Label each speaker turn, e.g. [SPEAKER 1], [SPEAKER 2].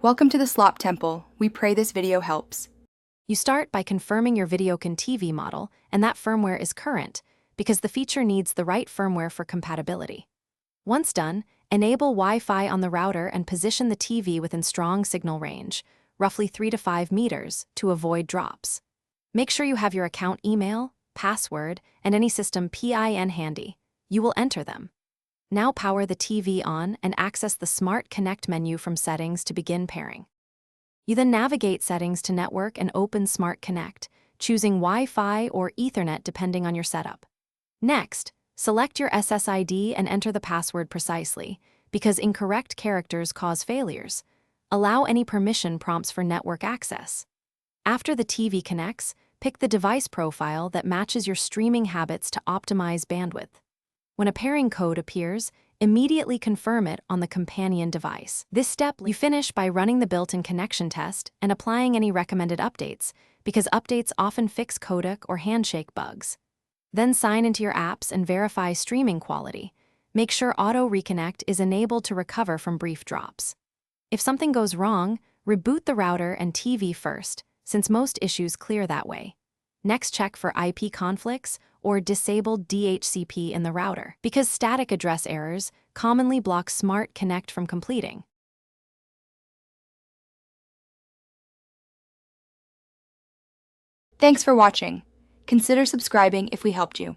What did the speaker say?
[SPEAKER 1] Welcome to the Slop Temple. We pray this video helps.
[SPEAKER 2] You start by confirming your Videocon TV model and that firmware is current, because the feature needs the right firmware for compatibility. Once done, enable Wi-Fi on the router and position the TV within strong signal range, roughly 3 to 5 meters, to avoid drops. Make sure you have your account email, password, and any system PIN handy. You will enter them. Now power the TV on and access the Smart Connect menu from Settings to begin pairing. You then navigate Settings to Network and open Smart Connect, choosing Wi-Fi or Ethernet depending on your setup. Next, select your SSID and enter the password precisely, because incorrect characters cause failures. Allow any permission prompts for network access. After the TV connects, pick the device profile that matches your streaming habits to optimize bandwidth. When a pairing code appears, immediately confirm it on the companion device. This step you finish by running the built-in connection test and applying any recommended updates, because updates often fix codec or handshake bugs. Then sign into your apps and verify streaming quality. Make sure Auto Reconnect is enabled to recover from brief drops. If something goes wrong, reboot the router and TV first, since most issues clear that way. Next, check for IP conflicts or disabled DHCP in the router, because static address errors commonly block Smart Connect from completing.
[SPEAKER 1] Thanks for watching. Consider subscribing if we helped you.